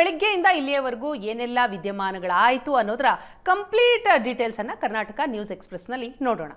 ಬೆಳಗ್ಗೆಯಿಂದ ಇಲ್ಲಿಯವರೆಗೂ ಏನೆಲ್ಲ ವಿದ್ಯಮಾನಗಳಾಯಿತು ಅನ್ನೋದರ ಕಂಪ್ಲೀಟ್ ಡೀಟೇಲ್ಸ್ ಅನ್ನು ಕರ್ನಾಟಕ ನ್ಯೂಸ್ ಎಕ್ಸ್‌ಪ್ರೆಸ್‌ನಲ್ಲಿ ನೋಡೋಣ.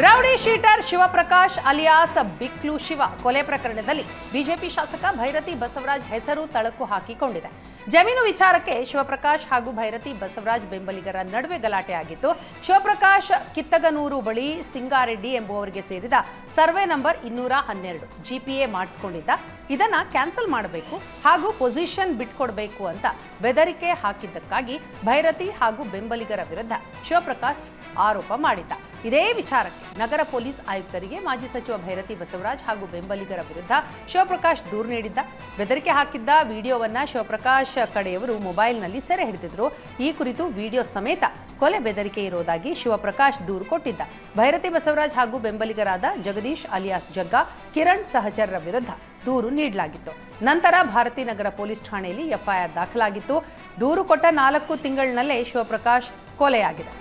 Rowdy sheeter Shivaprakash alias Biklu Shiva ಕೊಲೆ ಪ್ರಕರಣದಲ್ಲಿ ಬಿಜೆಪಿ ಶಾಸಕ ಭೈರತಿ ಬಸವರಾಜ್ ಹೆಸರು ತಳಕು ಹಾಕಿಕೊಂಡಿದೆ. ಜಮೀನು ವಿಚಾರಕ್ಕೆ ಶಿವಪ್ರಕಾಶ್ ಹಾಗೂ ಭೈರತಿ ಬಸವರಾಜ್ ಬೆಂಬಲಿಗರ ನಡುವೆ ಗಲಾಟೆ ಆಗಿತ್ತು. ಶಿವಪ್ರಕಾಶ್ ಕಿತ್ತಗನೂರು ಬಳಿ ಸಿಂಗಾರೆಡ್ಡಿ ಎಂಬುವವರಿಗೆ ಸೇರಿದ ಸರ್ವೆ ನಂಬರ್ 212 ಜಿಪಿಎ ಮಾಡಿಸಿಕೊಂಡಿದ್ದ. ಇದನ್ನ ಕ್ಯಾನ್ಸಲ್ ಮಾಡಬೇಕು ಹಾಗೂ ಪೊಸಿಷನ್ ಬಿಟ್ಕೊಡ್ಬೇಕು ಅಂತ ಬೆದರಿಕೆ ಹಾಕಿದ್ದಕ್ಕಾಗಿ ಭೈರತಿ ಹಾಗೂ ಬೆಂಬಲಿಗರ ವಿರುದ್ಧ ಶಿವಪ್ರಕಾಶ್ ಆರೋಪ ಮಾಡಿದ್ದ. ಇದೇ ವಿಚಾರಕ್ಕೆ ನಗರ ಪೊಲೀಸ್ ಆಯುಕ್ತರಿಗೆ ಮಾಜಿ ಸಚಿವ ಭೈರತಿ ಬಸವರಾಜ್ ಹಾಗೂ ಬೆಂಬಲಿಗರ ವಿರುದ್ಧ ಶಿವಪ್ರಕಾಶ್ ದೂರು ನೀಡಿದ್ದ. ಬೆದರಿಕೆ ಹಾಕಿದ್ದ ವಿಡಿಯೋವನ್ನ ಶಿವಪ್ರಕಾಶ್ ಕಡೆಯವರು ಮೊಬೈಲ್ನಲ್ಲಿ ಸೆರೆ ಹಿಡಿದಿದ್ರು. ಈ ಕುರಿತು ವಿಡಿಯೋ ಸಮೇತ ಕೊಲೆ ಬೆದರಿಕೆ ಇರೋದಾಗಿ ಶಿವಪ್ರಕಾಶ್ ದೂರು ಕೊಟ್ಟಿದ್ದ. ಭೈರತಿ ಬಸವರಾಜ್ ಹಾಗೂ ಬೆಂಬಲಿಗರಾದ ಜಗದೀಶ್ ಅಲಿಯಾಸ್ ಜಗ್ಗಾ, ಕಿರಣ್ ಸಹಚರರ ವಿರುದ್ಧ ದೂರು ನೀಡಲಾಗಿತ್ತು. ನಂತರ ಭಾರತೀನಗರ ಪೊಲೀಸ್ ಠಾಣೆಯಲ್ಲಿ ಎಫ್ಐಆರ್ ದಾಖಲಾಗಿತ್ತು. ದೂರು ಕೊಟ್ಟ 4 ತಿಂಗಳಿನಲ್ಲೇ ಶಿವಪ್ರಕಾಶ್ ಕೊಲೆಯಾಗಿದೆ.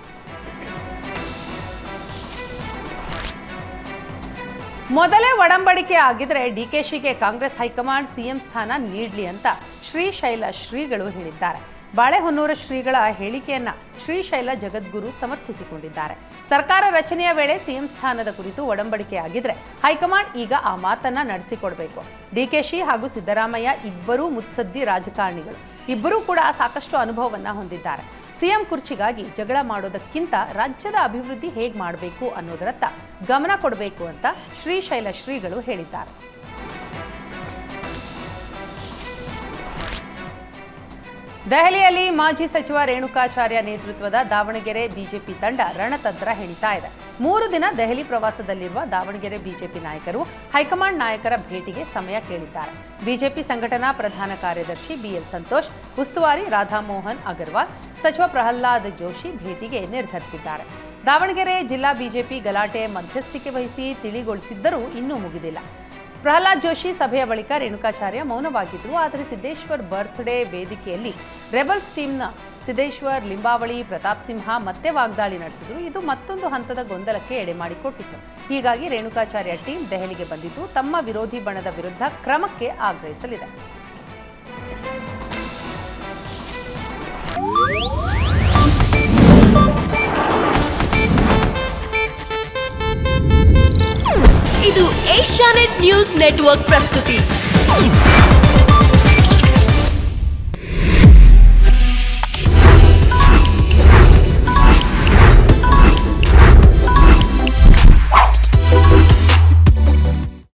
ಮೊದಲೇ ಒಡಂಬಡಿಕೆ ಆಗಿದ್ರೆ ಡಿಕೆಶಿಗೆ ಕಾಂಗ್ರೆಸ್ ಹೈಕಮಾಂಡ್ ಸಿಎಂ ಸ್ಥಾನ ನೀಡಲಿ ಅಂತ ಶ್ರೀಶೈಲ ಶ್ರೀಗಳು ಹೇಳಿದ್ದಾರೆ. ಬಾಳೆಹೊನ್ನೂರ ಶ್ರೀಗಳ ಹೇಳಿಕೆಯನ್ನ ಶ್ರೀಶೈಲ ಜಗದ್ಗುರು ಸಮರ್ಥಿಸಿಕೊಂಡಿದ್ದಾರೆ. ಸರ್ಕಾರ ರಚನೆಯ ವೇಳೆ ಸಿಎಂ ಸ್ಥಾನದ ಕುರಿತು ಒಡಂಬಡಿಕೆ ಆಗಿದ್ರೆ ಹೈಕಮಾಂಡ್ ಈಗ ಆ ಮಾತನ್ನ ನಡೆಸಿಕೊಡ್ಬೇಕು. ಡಿಕೆಶಿ ಹಾಗೂ ಸಿದ್ದರಾಮಯ್ಯ ಇಬ್ಬರೂ ಮುತ್ಸದ್ದಿ ರಾಜಕಾರಣಿಗಳು. ಇಬ್ಬರೂ ಕೂಡ ಸಾಕಷ್ಟು ಅನುಭವವನ್ನ ಹೊಂದಿದ್ದಾರೆ. ಸಿಎಂ ಕುರ್ಚಿಗಾಗಿ ಜಗಳ ಮಾಡೋದಕ್ಕಿಂತ ರಾಜ್ಯದ ಅಭಿವೃದ್ಧಿ ಹೇಗೆ ಮಾಡಬೇಕು ಅನ್ನೋದರತ್ತ ಗಮನ ಕೊಡಬೇಕು ಅಂತ ಶ್ರೀಶೈಲ ಶ್ರೀಗಳು ಹೇಳಿದ್ದಾರೆ. ದೆಹಲಿಯಲ್ಲಿ ಮಾಜಿ ಸಚಿವ ರೇಣುಕಾಚಾರ್ಯ ನೇತೃತ್ವದ ದಾವಣಗೆರೆ ಬಿಜೆಪಿ ತಂಡ ರಣತಂತ್ರ ಹೆಣಿತಾ ಇದೆ. 3 ದಿನ ದೆಹಲಿ ಪ್ರವಾಸದಲ್ಲಿರುವ ದಾವಣಗೆರೆ ಬಿಜೆಪಿ ನಾಯಕರು ಹೈಕಮಾಂಡ್ ನಾಯಕರ ಭೇಟಿಗೆ ಸಮಯ ಕೇಳಿದ್ದಾರೆ. ಬಿಜೆಪಿ ಸಂಘಟನಾ ಪ್ರಧಾನ ಕಾರ್ಯದರ್ಶಿ ಬಿಎಲ್ ಸಂತೋಷ್, ಉಸ್ತುವಾರಿ ರಾಧಾಮೋಹನ್ ಅಗರ್ವಾಲ್, ಸಚಿವ ಪ್ರಹ್ಲಾದ್ ಜೋಶಿ ಭೇಟಿಗೆ ನಿರ್ಧರಿಸಿದ್ದಾರೆ. ದಾವಣಗೆರೆ ಜಿಲ್ಲಾ ಬಿಜೆಪಿ ಗಲಾಟೆ ಮಧ್ಯಸ್ಥಿಕೆ ವಹಿಸಿ ತಿಳಿಗೊಳಿಸಿದ್ದರೂ ಇನ್ನೂ ಮುಗಿದಿಲ್ಲ. ಪ್ರಹ್ಲಾದ್ ಜೋಶಿ ಸಭೆಯ ಬಳಿಕ ರೇಣುಕಾಚಾರ್ಯ ಮೌನವಾಗಿದ್ದರು. ಆದರೆ ಸಿದ್ದೇಶ್ವರ್ ಬರ್ತ್ಡೇ ವೇದಿಕೆಯಲ್ಲಿ ರೆಬಲ್ಸ್ ಟೀಮ್ನ ಸಿದ್ದೇಶ್ವರ್, ಲಿಂಬಾವಳಿ, ಪ್ರತಾಪ್ ಸಿಂಹ ಮತ್ತೆ ವಾಗ್ದಾಳಿ ನಡೆಸಿದರು. ಇದು ಮತ್ತೊಂದು ಹಂತದ ಗೊಂದಲಕ್ಕೆ ಎಡೆ ಮಾಡಿಕೊಟ್ಟಿತ್ತು. ಹೀಗಾಗಿ ರೇಣುಕಾಚಾರ್ಯ ಟೀಮ್ ದೆಹಲಿಗೆ ಬಂದಿದ್ದು ತಮ್ಮ ವಿರೋಧಿ ಬಣದ ವಿರುದ್ಧ ಕ್ರಮಕ್ಕೆ ಆಗ್ರಹಿಸಲಿದೆ. ಇದು ಏಷ್ಯಾನೆಟ್ ನ್ಯೂಸ್ ನೆಟ್ವರ್ಕ್ ಪ್ರಸ್ತುತಿ.